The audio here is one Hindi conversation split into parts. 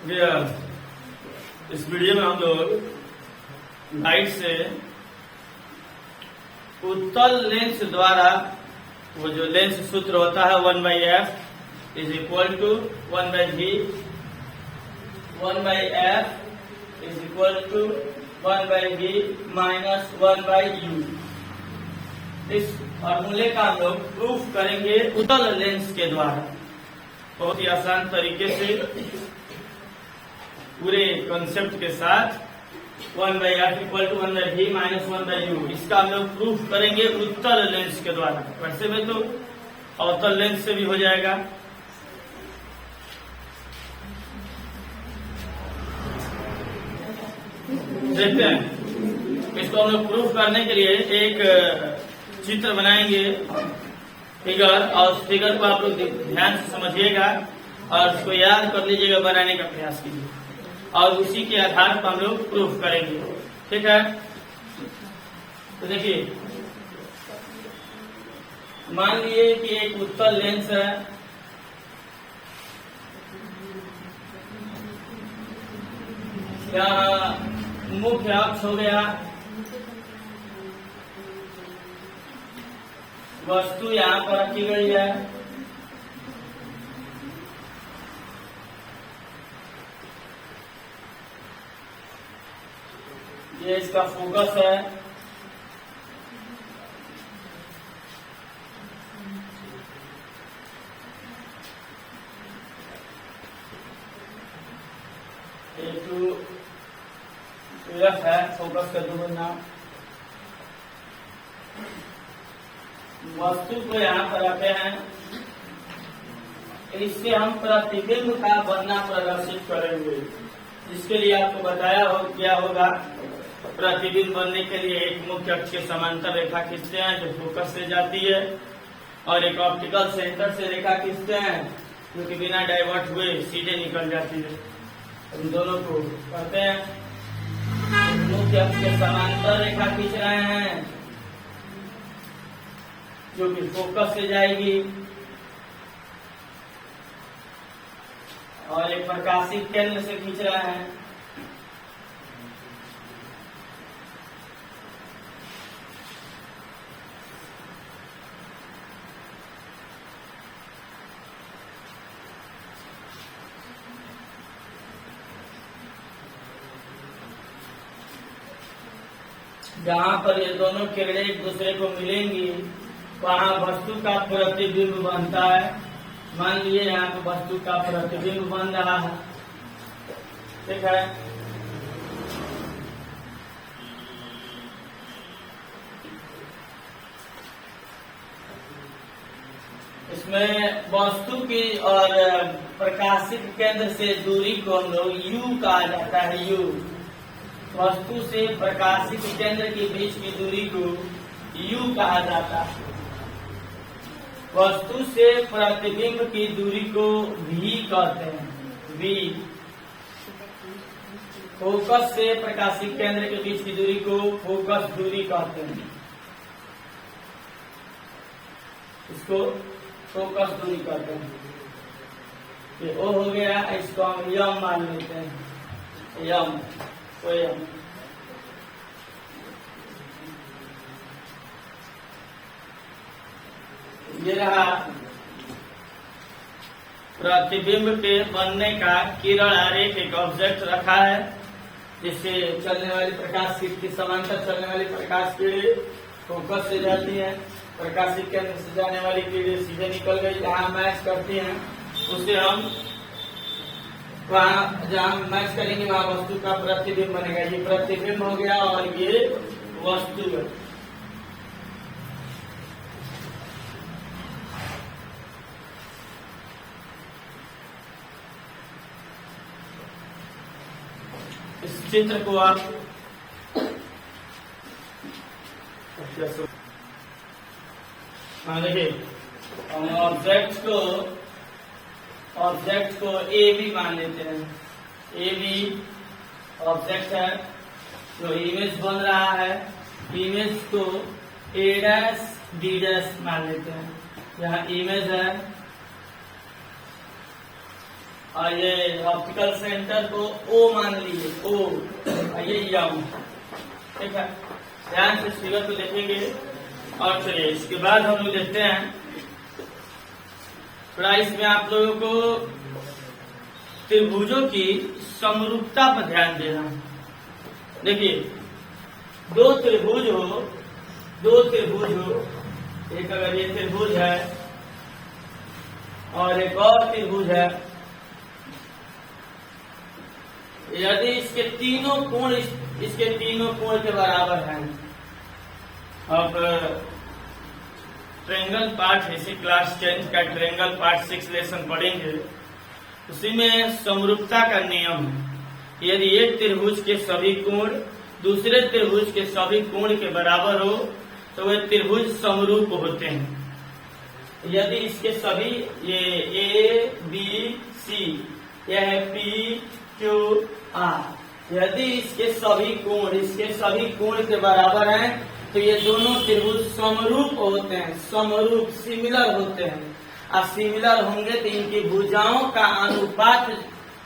इस वीडियो में हम लोग लाइट से उत्तल लेंस द्वारा वो जो लेंस सूत्र होता है 1/f is equal to 1/v 1/f is equal to 1/v minus 1/u। इस फॉर्मूले का हम लोग प्रूफ करेंगे उत्तल लेंस के द्वारा बहुत ही आसान तरीके से पूरे कॉन्सेप्ट के साथ 1/f equal to 1/v minus 1/u। इसका हम लोग प्रूफ करेंगे उत्तल लेंस के द्वारा। वैसे में तो अवतल लेंस से भी हो जाएगा। देखते हैं इसको हम लोग प्रूफ करने के लिए एक चित्र बनाएंगे फिगर, और उस फिगर को आप लोग ध्यान से समझिएगा और उसको याद कर लीजिएगा, बनाने का प्रयास कीजिए और उसी के आधार पर हम लोग प्रूफ करेंगे। ठीक है, तो देखिए मान लीजिए कि एक उत्तल लेंस है। यहाँ मुख्य अक्ष हो गया, वस्तु यहाँ पर रखी गई है, ये इसका फोकस है। एफ है फोकस का दूसरा नाम। वस्तु को यहाँ पर रखे हैं, इससे हम प्रतिबिंब का बनना प्रदर्शित करेंगे। इसके लिए आपको बताया हो क्या होगा। प्रतिबिंब बनने के लिए एक मुख्य अक्ष के समांतर रेखा खींचते हैं जो फोकस से जाती है, और एक ऑप्टिकल सेंटर से रेखा खींचते हैं जो कि बिना डाइवर्ट हुए सीधे निकल जाती है। इन दोनों को करते हैं। मुख्य अक्ष के समांतर रेखा खींच रहे हैं जो कि फोकस से जाएगी, और एक प्रकाशित केंद्र से खींच रहे हैं। जहां पर ये दोनों किरणें एक दूसरे को मिलेंगी वहां वस्तु का प्रतिबिंब बनता है। मान लीजिए यहाँ पे वस्तु का प्रतिबिंब बन रहा है। ठीक है, इसमें वस्तु की और प्रकाशित केंद्र से दूरी को हम लोग u कहा जाता है। u वस्तु से प्रकाशित केंद्र के बीच की दूरी को u कहा जाता है। वस्तु से प्रतिबिंब की दूरी को v कहते हैं। v फोकस से प्रकाशित केंद्र के बीच की दूरी को फोकस दूरी कहते हैं। इसको फोकस दूरी कहते हैं। ये ओ हो गया, इसको हम यम मान लेते हैं। यम तो यम ये रहा प्रतिबिंब के बनने का किरण आरेख। एक ऑब्जेक्ट रखा है जिससे चलने वाली प्रकाश के समांतर चलने वाली प्रकाश किरणें फोकस से जाती है, प्रकाशित केंद्र से जाने वाली किरणें सीधे निकल गई। जहाँ मैच करती हैं उसे हम वहाँ जहाँ मैच करेंगे वहाँ वस्तु का प्रतिबिंब बनेगा। ये प्रतिबिंब हो गया और ये वस्तु है। इस चित्र को आप देखिए, हम ऑब्जेक्ट को ए बी मान लेते हैं। ए बी ऑब्जेक्ट है जो इमेज बन रहा है। इमेज को ए डैश डी डैश मान लेते हैं। यहाँ इमेज है और ये ऑप्टिकल सेंटर को ओ मान लीजिए, ओ, और ये यम। ठीक है, ध्यान से फिगर को देखेंगे। और चलिए इसके बाद हम लोग देखते हैं थोड़ा इसमें आप लोगों को त्रिभुजों की समरूपता पर ध्यान देना। देखिए, दो त्रिभुज हो, एक अगर ये त्रिभुज है और एक और त्रिभुज है, यदि इसके तीनों कोण के बराबर हैं। अब ट्रायंगल पार्ट इसी क्लास 10 का ट्रायंगल पार्ट 6 लेसन पढ़ेंगे, उसी में समरूपता का नियम है। यदि एक त्रिभुज के सभी कोण दूसरे त्रिभुज के सभी कोण के बराबर हो तो वे त्रिभुज समरूप होते हैं। यदि इसके सभी ये ए बी सी, यह है पी क्यू आर, यदि इसके सभी कोण के बराबर हैं तो ये दोनों त्रिभुज समरूप होते हैं, सिमिलर होते हैं। और सिमिलर होंगे तो इनकी भुजाओं का अनुपात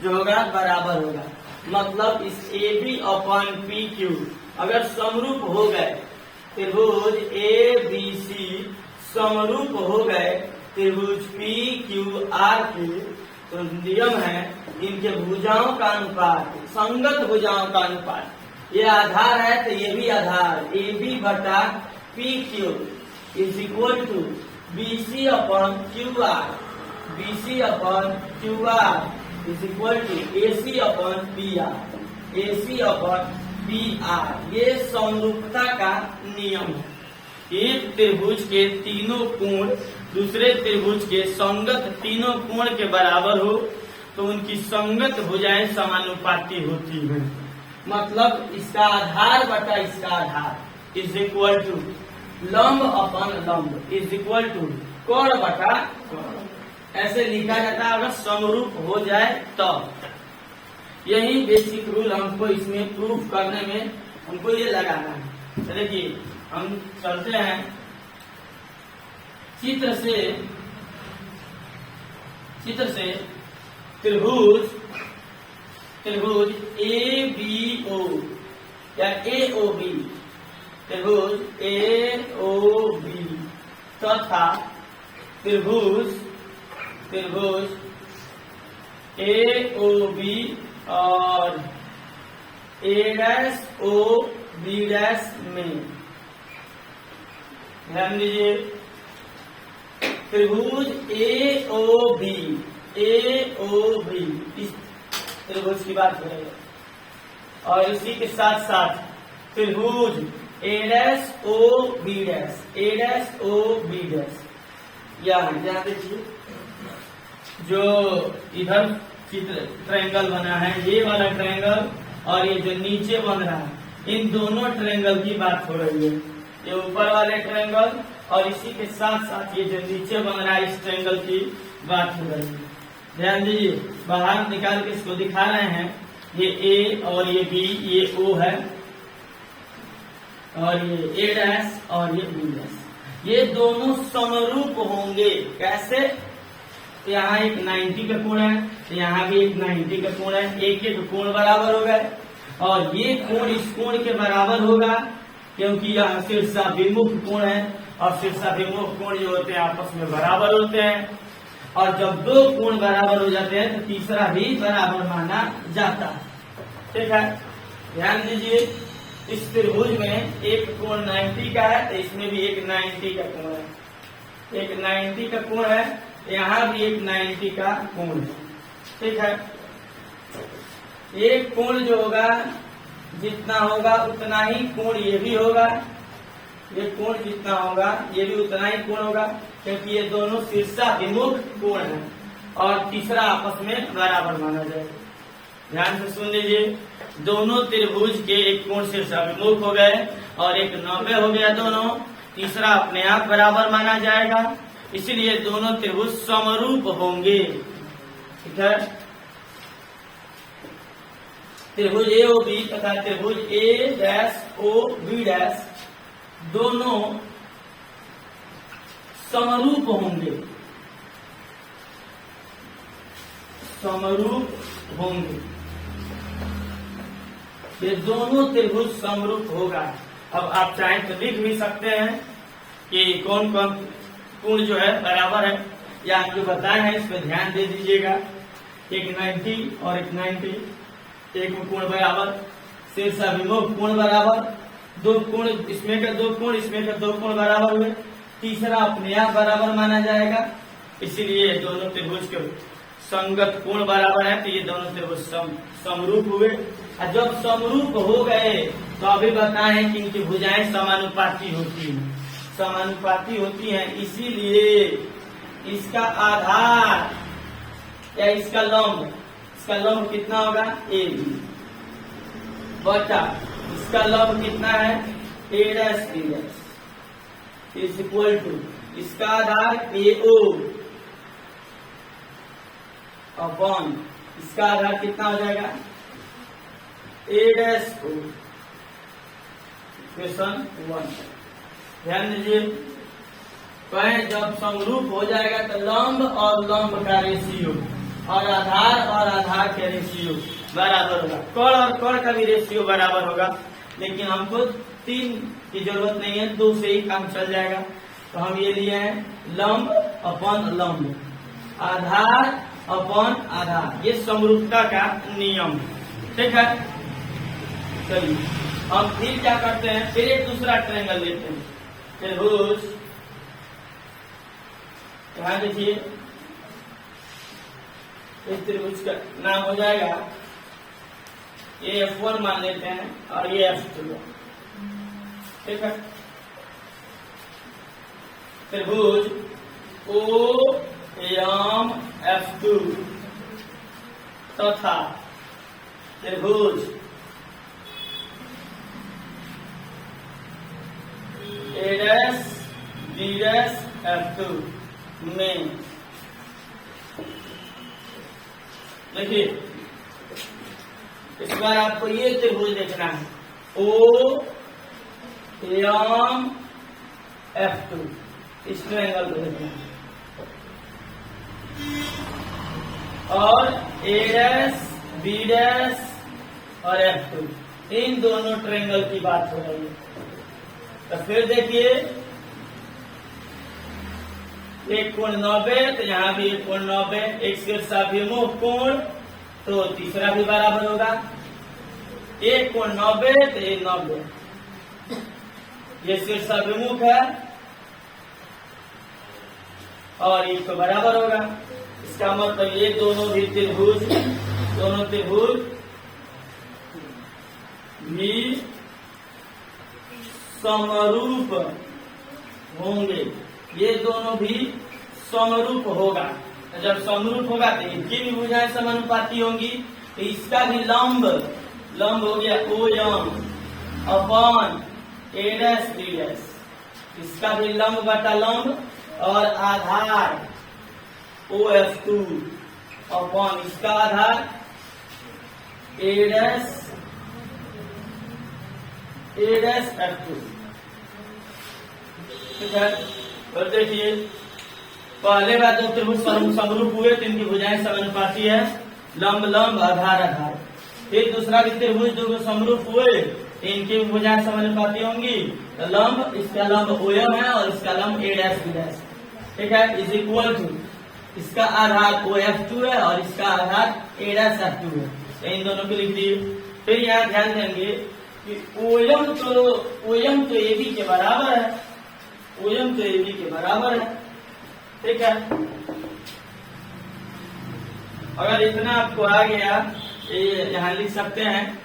जो होगा बराबर होगा। मतलब इस A B upon P Q अगर समरूप हो गए, त्रिभुज ए बी सी समरूप हो गए त्रिभुज पी क्यू आर के, तो नियम है इनके भुजाओं का अनुपात, संगत भुजाओं का अनुपात, ये आधार है तो ये भी आधार, ए बी बटा P Q is equal to B C upon Q R, BC upon QR is equal to AC upon PR, AC upon PR। ये समरूपता का नियम है। एक त्रिभुज के तीनों कोण दूसरे त्रिभुज के संगत तीनों कोण के बराबर हो तो उनकी संगत भुजाएं समानुपाती होती हैं। मतलब इसका आधार बटा इसका आधार इज इक्वल टू लंब अपॉन लंब इज इक्वल टू कोण बटा कोण, ऐसे लिखा जाता है अगर समरूप हो जाए तो। यही बेसिक रूल हमको इसमें प्रूफ करने में हमको ये लगाना है। देखिए हम चलते हैं चित्र से त्रिभुज ए बी ओ या ए ओ बी, त्रिभुज ए ओ बी तथा त्रिभुज ए ओ बी और ए डैश ओ बी डैश में, ध्यान दीजिए, त्रिभुज ए ओ बी इस त्रिभुज की बात करेंगे और इसी के साथ साथ त्रिभुज ए डैश ओ बी डैश, यहाँ देखिए जो इधर चित्र ट्रायंगल बना है, ये वाला ट्रायंगल और ये जो नीचे बन रहा है, इन दोनों ट्रायंगल की बात हो रही है। ये ऊपर वाले ट्रायंगल और इसी के साथ साथ ये जो नीचे बन रहा है इस ट्रायंगल की बात हो रही है। ध्यान दीजिए, बाहर निकाल के इसको दिखा रहे हैं, ये ए और ये बी, ये ओ है और ये ए डैश और ये बी डैश, ये दोनों समरूप होंगे। कैसे? यहाँ एक 90 का कोण है, यहाँ भी एक 90 का कोण है, एक एक कोण बराबर हो गए और ये कोण इस कोण के बराबर होगा क्योंकि यह शीर्षाभिमुख कोण है और शीर्षाभिमुख कोण जो होते हैं आपस में बराबर होते हैं। और जब दो कोण बराबर हो जाते हैं तो तीसरा भी बराबर माना जाता है। ठीक है, ध्यान दीजिए, इस त्रिभुज में एक कोण 90 का है तो इसमें भी एक 90 का कोण है, एक 90 का कोण है, यहाँ भी एक 90 का कोण है। ठीक है, एक कोण जो होगा जितना होगा उतना ही कोण ये भी होगा, ये कोण जितना होगा ये भी उतना ही कोण होगा क्योंकि ये दोनों शीर्षाभिमुख कोण है और तीसरा आपस में बराबर माना जाएगा। ध्यान से सुन लीजिए, दोनों त्रिभुज के एक कोण शीर्षाभिमुख हो गए और एक 90 हो गया दोनों, तीसरा अपने आप बराबर माना जाएगा, इसीलिए दोनों त्रिभुज समरूप होंगे। ठीक है, त्रिभुज ए ओ बी तथा त्रिभुज ए डैश ओ बी डैश दोनों समरूप होंगे। समरूप होंगे। ये दोनों त्रिभुज समरूप होगा। अब आप चाहें तो लिख भी सकते हैं कि कौन कौन कोण जो है बराबर है, या आप जो बताए हैं इस पर ध्यान दे दीजिएगा। एक 90 और एक 90, एक में कोण बराबर, शीर्षाभिमुख कोण बराबर, दो कोण इसमें का दो कोण इसमें का दो कोण बराबर हुए, तीसरा अपने आप बराबर माना जाएगा, इसीलिए दोनों त्रिभुज के संगत कोण बराबर है, तो ये दोनों त्रिभुज समरूप हुए। और जब समरूप हो गए तो अभी बताएं कि इनकी भुजाएं समानुपाती होती हैं, समानुपाती होती हैं, इसीलिए इसका आधार या इसका लंब कितना होगा, ए बी बटा इसका लंब कितना है, A dash B dash is equal to इसका आधार ए ओ अपॉन इसका आधार कितना हो जाएगा, ए डैश ओ। क्वेश्चन 1 ध्यान दीजिए, कहें जब समरूप हो जाएगा तो लंब और लंब का रेशियो और आधार के रेशियो बराबर होगा, कर्ण और कर्ण का भी रेशियो बराबर होगा, लेकिन हमको 3 की जरूरत नहीं है, 2 से ही काम चल जाएगा। तो हम ये लिए हैं लंब अपन लंब, आधार अपन आधार, ये समरूपता का नियम, ठीक है। चलिए हम फिर क्या करते हैं, फिर एक दूसरा ट्रायंगल लेते हैं, त्रिभुज, ध्यान देखिए इस त्रिभुज का नाम हो जाएगा, ये F1 मान लेते हैं और ये F2, ठीक है। त्रिभुज OMF2 तथा त्रिभुज A'B'F2 में देखिए, इस बार आपको ये त्रिभुज देखना है, OMF2, इस ट्रायंगल को देखना है, और A', B' और F2, इन दोनों ट्रायंगल की बात हो रही है। तो फिर देखिए, एक कोण 90, तो यहाँ भी एक कोण 90, एक शीर्षाभिमुख कोण, तो तीसरा भी बराबर होगा, एक कोण 90 तो ये 90, ये शीर्षाभिमुख है और एक तो बराबर होगा। इसका मतलब ये दोनों त्रिभुज भी समरूप होंगे, ये दोनों भी समरूप होगा। जब समरूप होगा तो इनकी भी भुजाएं समानुपाती होंगी, तो इसका भी लंब हो गया OM अपॉन A', इसका भी लंब बटा लंब, और आधार OF2 अपॉन इसका आधार A'F2, ठीक है। और देखिए, पहले बार दो त्रिभुज समरूप हुए तो इनकी भुजाएं समानुपाती है, लंब लंब आधार आधार। फिर दूसरा भी त्रिभुज जो समरूप हुए इनकी भुजाएं समानुपाती होंगी, तो लंब, इसका लंब OM है और इसका लंब A', ठीक है, इज इक्वल टू इसका आधार OF2 है और इसका आधार A'F2 है, तो इन दोनों को लिख दिए। फिर यहाँ ध्यान देंगे कि OM तो AB के बराबर है, OM तो AB के बराबर है, ठीक है। अगर इतना आपको आ गया, यहाँ लिख सकते हैं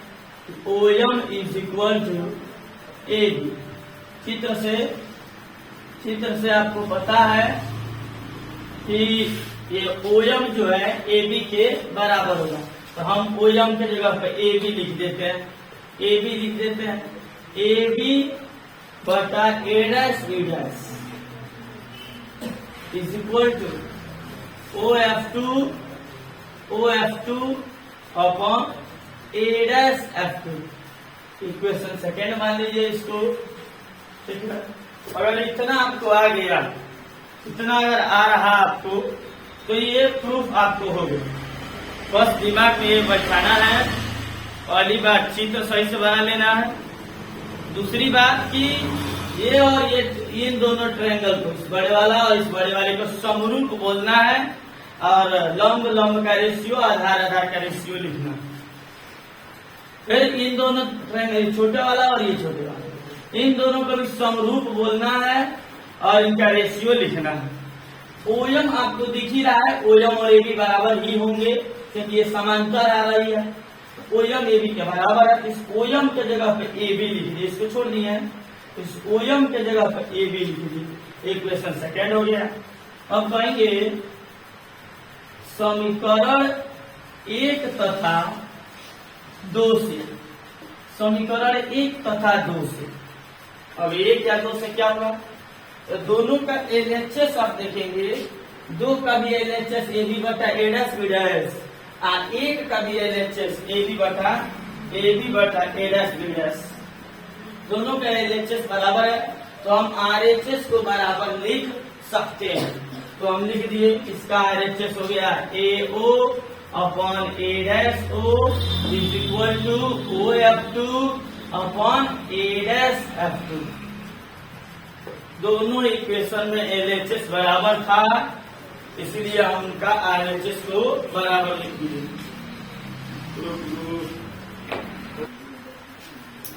OM is equal to AB। चित्र से आपको पता है कि ये OM जो है AB के बराबर होगा, तो हम OM के जगह पे AB लिख देते हैं, AB बटा A', is equal to OF2 upon A'F2, equation second मान लीजिए इसको, ठीक है। अगर इतना आपको आ गया, इतना अगर आ रहा आपको, तो ये प्रूफ आपको हो गया, बस दिमाग में ये बैठाना है। पहली बात, चित्र सही से बना लेना है। दूसरी बात कि ये और ये इन दोनों ट्रायंगल को, इस बड़े वाला और इस बड़े वाले को समरूप बोलना है और लंब लंब का रेशियो, आधार आधार का रेशियो लिखना है। फिर इन दोनों ट्रायंगल, छोटे वाला और ये छोटे वाला, इन दोनों को भी समरूप बोलना है और इनका रेशियो लिखना है। ओएम आपको दिख ही रहा है, ओएम और एबी बराबर ही होंगे क्योंकि ये समांतर आ रही है। ओएम एबी के बराबर है। इस ओएम के जगह पे एबी लिख दिए, इसको छोड़ दिए हैं। इस ओएम के जगह पे एबी लिख दिए। इक्वेशन सेकेंड हो गया। अब कहेंगे समीकरण 1 तथा 2 से, समीकरण 1 तथा 2 से। अब 1 या 2 से क्या होगा? तो दोनों का एलएचएस आप देखेंगे, 2 का भी एलएचएस एबी बटा ए डैश बी डैश, और 1 का भी एलएचएस एबी बटा ए डैश बी डैश। दोनों का एलएचएस बराबर है तो हम आरएचएस को बराबर लिख सकते हैं। तो हम लिख दिए, इसका आरएचएस हो गया AO upon A dash O is equal to OF2 upon A dash F2। दोनों इक्वेशन में एलएचएस बराबर था, इसलिए हम उनका आरएचएस को बराबर लिख दिए।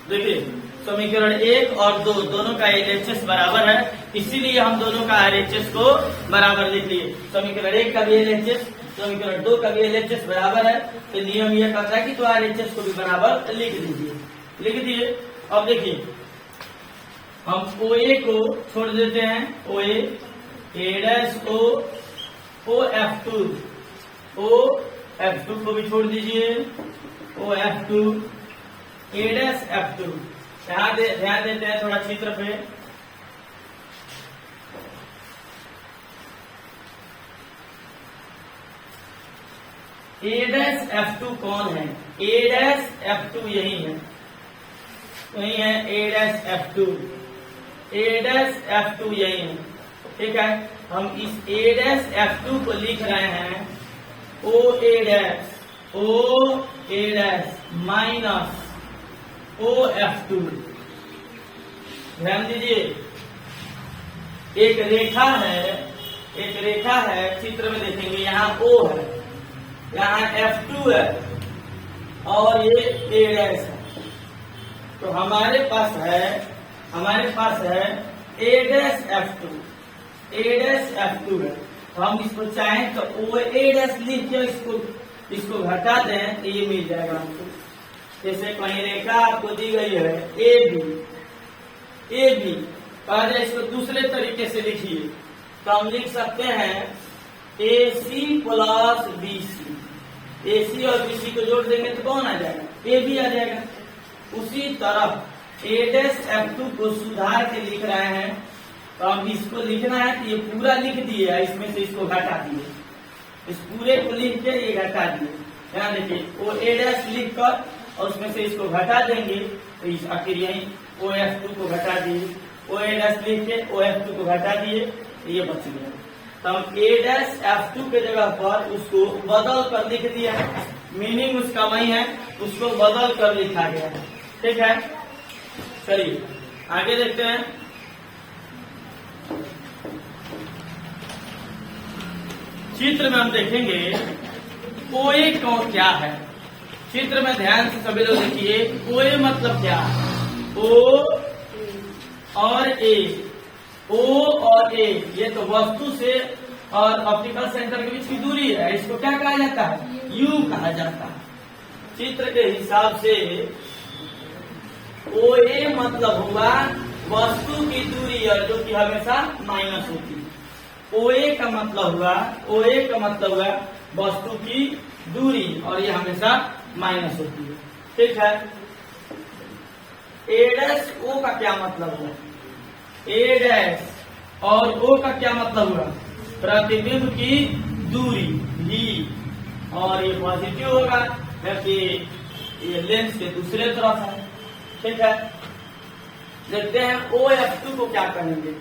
देखिए समीकरण 1 और 2 दोनों का एलएचएस बराबर है, इसीलिए हम दोनों का आरएचएस को बराबर लिख लिए। समीकरण 1 का भी एलएचएस, समीकरण 2 का भी एलएचएस बराबर है, तो नियम यह कहता है कि तो आरएचएस को भी बराबर लिख दीजिए। लिख दिए। अब देखिए हम OA को छोड़ देते हैं, OA ए डैश OF2 को भी छोड़ दीजिए, OF2 ए डैश F2। ध्यान देते हैं थोड़ा चित्र पे। ए डैश F2 कौन है? ए डैश F2 यही है, यही है A dash F2, A dash F2 यही है। ठीक है, हम इस ए डैश F2 को लिख रहे हैं O ए डैश माइनस OF2। ध्यान दीजिए, एक रेखा है, चित्र में देखेंगे, यहाँ O है, यहाँ F2 है और ये ए डैश है। तो हमारे पास है ए डैश F2 है। तो हम इसको चाहें तो O ए डैश लिख के इसको घटा दें तो ये मिल जाएगा हमको। जैसे कहीं रेखा आपको दी गई है ए बी, और इसको दूसरे तरीके से लिखिए तो हम लिख सकते हैं AC प्लस BC। AC और BC को जोड़ देंगे तो कौन आ जाएगा? AB आ जाएगा। उसी तरफ ए डैश F2 को सुधार के लिख रहे हैं, तो हम इसको लिखना है कि ये पूरा लिख दिए, इसमें से इसको घटा दिए, इस पूरे को लिख के ये घटा दिए। ध्यान देखिए, वो ए डैश लिख कर और उसमें से इसको घटा देंगे तो आखिर यही OF2 को घटा दिए, ओ ए डैश लिख के OF2 को घटा दिए, ये बच गया। तो हम ए डैश F2 के जगह पर उसको बदल कर लिख दिया, मीनिंग उसका वही है, उसको बदल कर लिखा गया है। ठीक है, चलिए आगे देखते हैं। चित्र में हम देखेंगे OA कौन क्या है। चित्र में ध्यान से सभी लोग देखिए, OA मतलब क्या है? O और A, O और A ये तो वस्तु से और ऑप्टिकल सेंटर के बीच की दूरी है, इसको क्या कहा जाता है? U कहा जाता है। चित्र के हिसाब से OA मतलब हुआ वस्तु की दूरी, और जो कि हमेशा माइनस होती है। OA का मतलब हुआ वस्तु की दूरी, और ये हमेशा माइनस होती है। ठीक है, ए डैश O का क्या मतलब हुआ? ए डैश और O का क्या मतलब हुआ? प्रतिबिंब की दूरी भी, और ये पॉजिटिव होगा क्योंकि ये लेंस के दूसरे तरफ है। ठीक है, देखते हैं OF2 को क्या कहेंगे।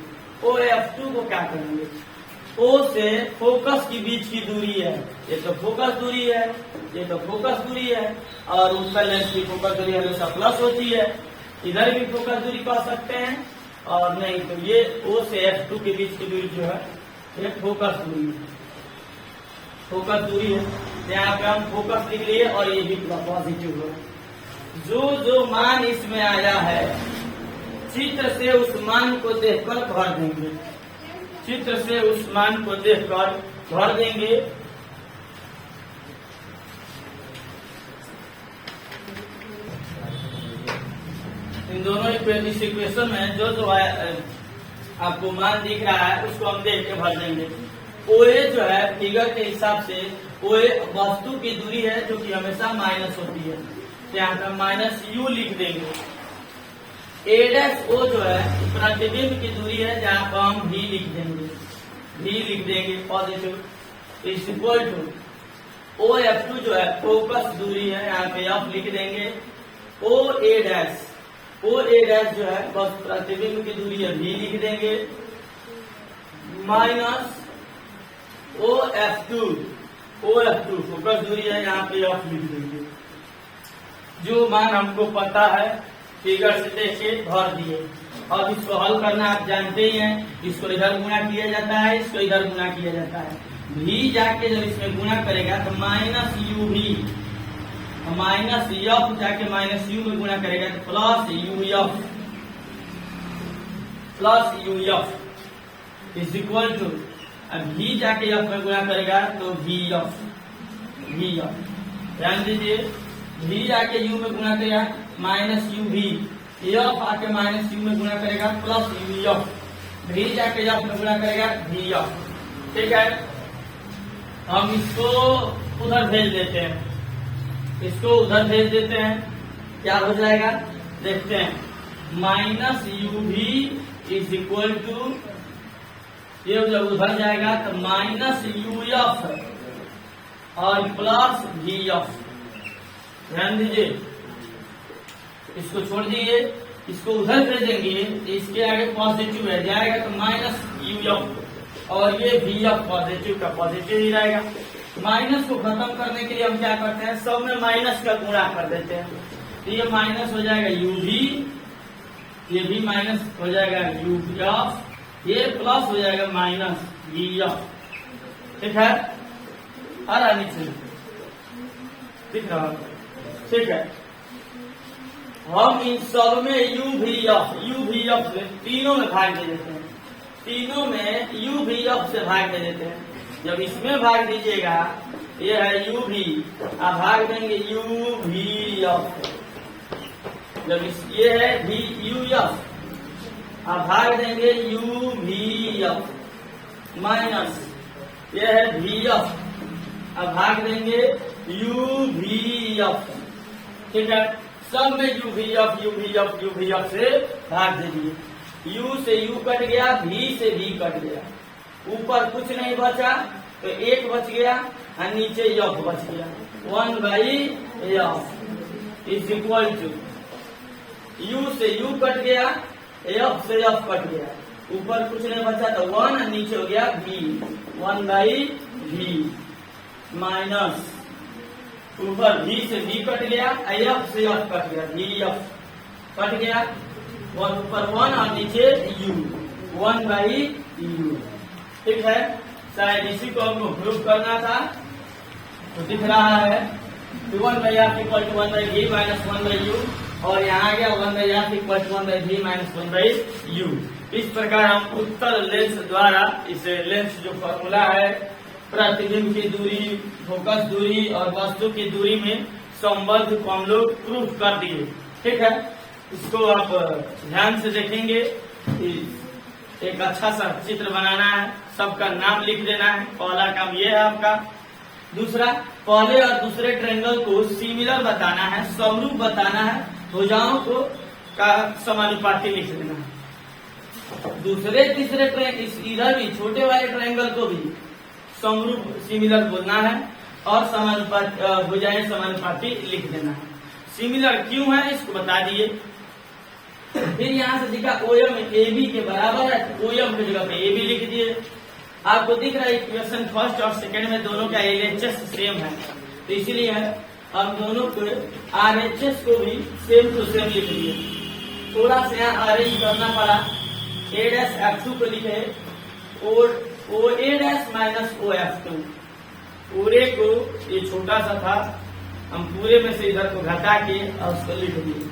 OF2 को क्या कहेंगे? O से फोकस के बीच की दूरी है, ये तो फोकस दूरी है, ये तो फोकस दूरी है, और उत्तल लेंस की फोकस दूरी हमेशा प्लस होती है। इधर भी फोकस दूरी पा सकते हैं, और नहीं तो ये O से F2 के बीच की दूरी जो है ये फोकस दूरी है, फोकस दूरी है। यहाँ पे हम फोकस लिख लिए और ये भी पॉजिटिव है। जो मान इसमें आया है चित्र से उस मान को देखकर भर देंगे, चित्र से उस मान को देखकर भर देंगे। इन दोनों इस इक्वेशन में जो आपको मान दिख रहा है उसको हम देख के भर देंगे। OA जो है फिगर के हिसाब से OA वस्तु की दूरी है जो कि हमेशा माइनस होती है, तो यहाँ पे माइनस U लिख देंगे। A' O जो है प्रतिबिंब की दूरी है, जहाँ पर हम V लिख देंगे, V लिख देंगे positive is equal to OF2 जो है फोकस दूरी है, यहाँ पे F लिख देंगे। OA' जो है बस प्रतिबिंब की दूरी है, V लिख देंगे, माइनस OF2 फोकस दूरी है, यहाँ पे F लिख देंगे। जो मान हमको पता है फिगर से देख के भर दिए। अब इसको हल करना आप जानते ही हैं, इसको इधर गुणा किया जाता है, इसको इधर गुणा किया जाता है। V जाके जब इसमें गुणा करेगा तो माइनस UV, माइनस F जाके माइनस U में गुणा करेगा तो plus UF is equal to, अब V जाके F में गुणा करेगा तो VF। ध्यान दीजिए, V जाके U में गुणा करेगा माइनस UV, F आके माइनस U में गुणा करेगा प्लस UF, V जाके F में गुणा करेगा VF। ठीक है, हम इसको उधर भेज देते हैं, इसको उधर भेज देते हैं, क्या हो जाएगा देखते हैं। Minus UV is equal to, ये जब उधर जाएगा तो माइनस UF और प्लस VF। ध्यान दीजिए, इसको छोड़ दीजिए, इसको उधर भेजेंगे, इसके आगे पॉजिटिव है जाएगा तो माइनस UF और ये VF पॉजिटिव का पॉजिटिव ही रहेगा। माइनस को खत्म करने के लिए हम क्या करते हैं, सब में माइनस का गुणा कर देते हैं, तो ये माइनस हो जाएगा UV, ये भी माइनस हो जाएगा UF, ये प्लस हो जाएगा माइनस VF। ठीक है, आ नीचे दिख रहा है। ठीक है, हम इन सब में UVF से तीनों में भाग दे देते हैं, तीनों में UVF से भाग दे देते हैं। जब इसमें भाग दीजिएगा, ये है UV, आप भाग देंगे UVF। जब ये है VUF, आप भाग देंगे UVF माइनस, ये है VF, अब भाग देंगे UVF। ठीक है, सब में UVF से भाग दे दिए। U से U कट गया, V से V कट गया, ऊपर कुछ नहीं बचा तो एक बच गया और नीचे F बच गया। 1/F is equal to, U से U कट गया, F से F कट गया, ऊपर कुछ नहीं बचा तो 1 और नीचे हो गया V, 1/V माइनस, ऊपर V से V कट गया, F से F कट गया, VF कट गया, ऊपर 1 और नीचे U, 1/U। ठीक है, शायद इसी को हमको प्रूव करना था, तो दिख रहा है 1/F equal to 1/V minus 1/U, और यहाँ आ गया 1/F equal to 1/V minus 1/U। इस प्रकार हम उत्तल लेंस द्वारा, इसे लेंस जो फॉर्मूला है प्रतिबिंब की दूरी, फोकस दूरी और वस्तु की दूरी में संबंध को हम लोग प्रूव कर दिए। ठीक है, इसको आप ध्यान से देखेंगे, एक अच्छा सा चित्र बनाना है, सबका नाम लिख देना है। पहला काम ये है आपका। दूसरा, पहले और दूसरे ट्रायंगल को सिमिलर बताना है, समरूप बताना है, भुजाओं को का समानुपाती लिख देना है। दूसरे तीसरे इधर भी छोटे वाले ट्रायंगल को भी समरूप सिमिलर बोलना है और समानुपाती, भुजाएं समानुपाती लिख देना है। सिमिलर क्यों है इसको बता दिए। फिर यहाँ से दिखा OM AB के बराबर है, OM की जगह पे AB लिख दिए। आपको दिख रहा है इक्वेशन फर्स्ट और सेकंड में दोनों का LHS सेम है, तो इसीलिए हम दोनों को RHS को भी सेम टू सेम लिख दिए। थोड़ा सा यहाँ अरेंज करना पड़ा, A'(F2) को लिखे OA' माइनस OF2। पूरे को ये छोटा सा था, हम पूरे में से इधर को घटा के और उसको लिख दिए।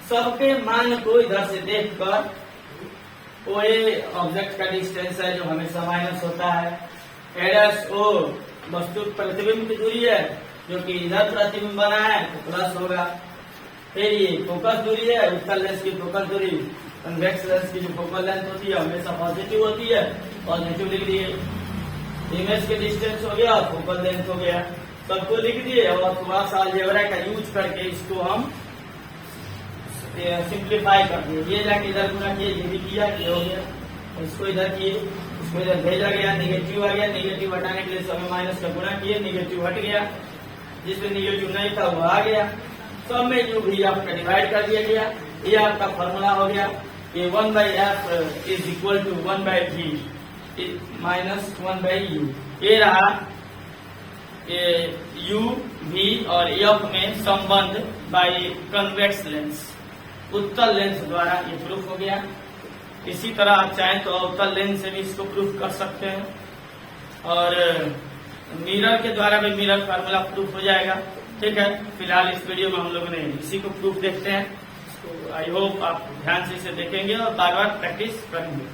सबके मान को इधर से देखकर OA ऑब्जेक्ट का डिस्टेंस है जो हमेशा माइनस होता है, A'(O) वस्तु प्रतिबिंब की दूरी है जो कि इधर प्रतिबिंब बना है तो प्लस होगा। फिर ये फोकस दूरी है, उत्तल लेंस की फोकस दूरी, कन्वेक्स लेंस की जो फोकल लेंथ होती है हमेशा पॉजिटिव होती है, पॉजिटिव लिख दिए। इमेज के डिस्टेंस हो गया, फोकल लेंथ हो गया, सबको लिख दिए। और थोड़ा सा अलजेब्रा का यूज करके इसको हम सिंप्लीफाई कर दिए। ये जाके इधर गुना किए, ये भी किया, ये हो गया, इसको इधर किए, इसको इधर भेजा गया, नेगेटिव आ गया, नेगेटिव हटाने के लिए समय माइनस का गुना किए, नेगेटिव हट गया, जिसमें नेगेटिव नहीं था वो आ गया। सब में जो भी आपका डिवाइड कर दिया गया। ये आपका फॉर्मूला हो गया कि 1/f is equal to 1/v minus 1/u। ये रहा u, v और f में संबंध बाय कन्वेक्स लेंस, उत्तल लेंस द्वारा ये प्रूफ हो गया। इसी तरह आप चाहें तो अवतल लेंस से भी इसको प्रूफ कर सकते हैं, और मिरर के द्वारा भी मिरर फार्मूला प्रूफ हो जाएगा। ठीक है, फिलहाल इस वीडियो में हम लोग ने इसी को प्रूफ देखते हैं। आई होप आप ध्यान से इसे देखेंगे और बार बार प्रैक्टिस करेंगे।